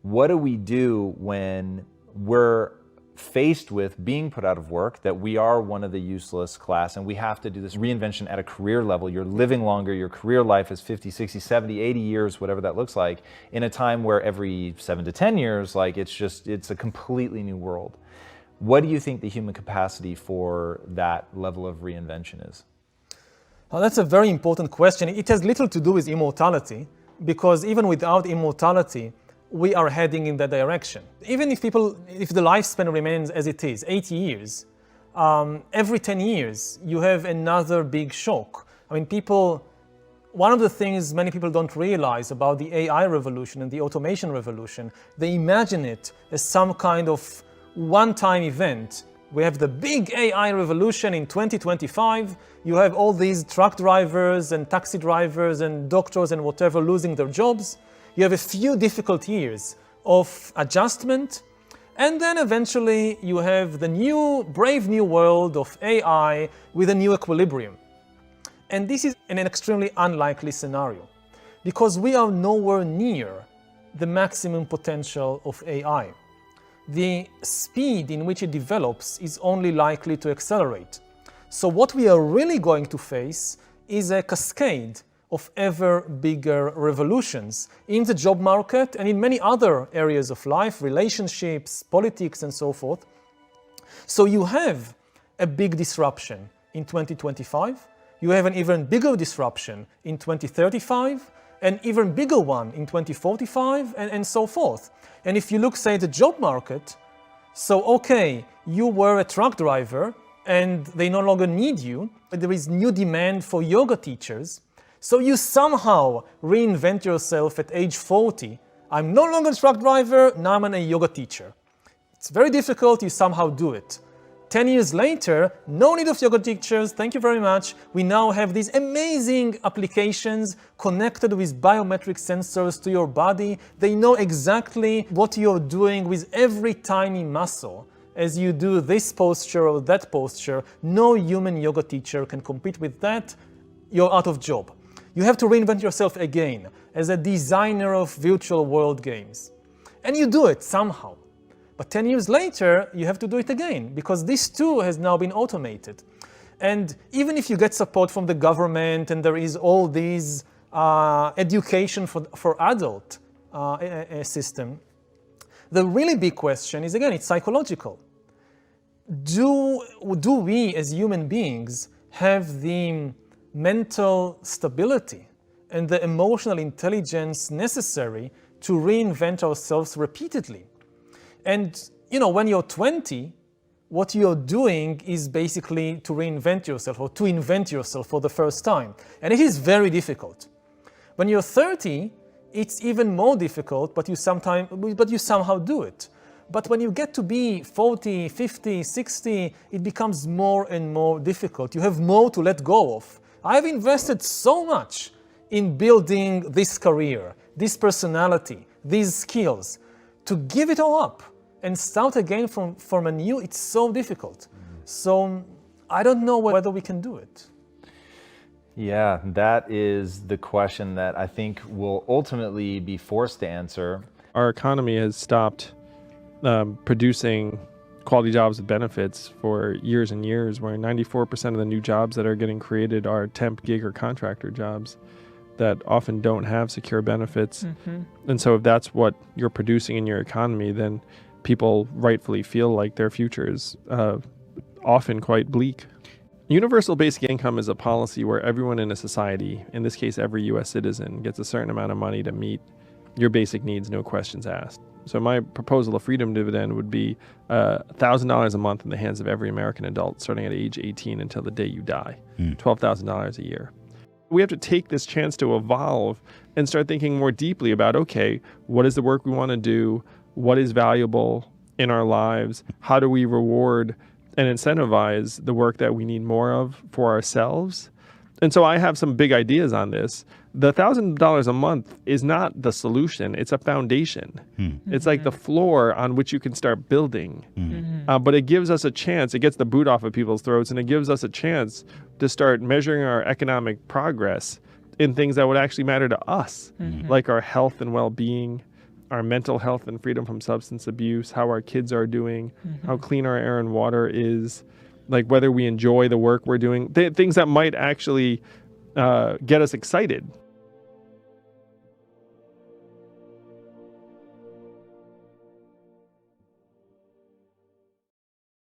What do we do when we're faced with being put out of work, that we are one of the useless class and we have to do this reinvention at a career level? You're living longer, your career life is 50, 60, 70, 80 years, whatever that looks like, in a time where every 7 to 10 years, like it's a completely new world. What do you think the human capacity for that level of reinvention is? Well, that's a very important question. It has little to do with immortality, because even without immortality, we are heading in that direction. Even if the lifespan remains as it is, 80 years, every 10 years, you have another big shock. I mean, one of the things many people don't realize about the AI revolution and the automation revolution, they imagine it as some kind of one-time event. We have the big AI revolution in 2025. You have all these truck drivers and taxi drivers and doctors and whatever losing their jobs. You have a few difficult years of adjustment, and then eventually you have the brave new world of AI with a new equilibrium. And this is an extremely unlikely scenario, because we are nowhere near the maximum potential of AI. The speed in which it develops is only likely to accelerate. So what we are really going to face is a cascade of ever bigger revolutions in the job market and in many other areas of life, relationships, politics, and so forth. So you have a big disruption in 2025, you have an even bigger disruption in 2035, an even bigger one in 2045, and so forth. And if you look, say, at the job market, so okay, you were a truck driver and they no longer need you, but there is new demand for yoga teachers. So you somehow reinvent yourself at age 40. I'm no longer a truck driver, now I'm a yoga teacher. It's very difficult, you somehow do it. 10 years later, no need of yoga teachers, thank you very much. We now have these amazing applications connected with biometric sensors to your body. They know exactly what you're doing with every tiny muscle. As you do this posture or that posture, no human yoga teacher can compete with that. You're out of job. You have to reinvent yourself again as a designer of virtual world games. And you do it somehow. But 10 years later, you have to do it again, because this too has now been automated. And even if you get support from the government and there is all these education for adult system, the really big question is, again, it's psychological. Do we as human beings have the mental stability and the emotional intelligence necessary to reinvent ourselves repeatedly? And, when you're 20, what you're doing is basically to reinvent yourself or to invent yourself for the first time. And it is very difficult. When you're 30, it's even more difficult, but you somehow do it. But when you get to be 40, 50, 60, it becomes more and more difficult. You have more to let go of. I've invested so much in building this career, this personality, these skills. To give it all up and start again from anew, it's so difficult. So I don't know whether we can do it. Yeah, that is the question that I think we'll ultimately be forced to answer. Our economy has stopped producing quality jobs with benefits for years and years, where 94% of the new jobs that are getting created are temp, gig, or contractor jobs that often don't have secure benefits. Mm-hmm. And so if that's what you're producing in your economy, then people rightfully feel like their future is often quite bleak. Universal basic income is a policy where everyone in a society, in this case every U.S. citizen, gets a certain amount of money to meet your basic needs, no questions asked. So my proposal of freedom dividend would be $1,000 a month in the hands of every American adult starting at age 18 until the day you die, $12,000 a year. We have to take this chance to evolve and start thinking more deeply about, okay, what is the work we want to do? What is valuable in our lives? How do we reward and incentivize the work that we need more of for ourselves? And so I have some big ideas on this. The $1,000 a month is not the solution. It's a foundation. It's like the floor on which you can start building. But it gives us a chance. It gets the boot off of people's throats, and it gives us a chance to start measuring our economic progress in things that would actually matter to us, like our health and well-being, our mental health and freedom from substance abuse, how our kids are doing, how clean our air and water is, like whether we enjoy the work we're doing, things that might actually get us excited.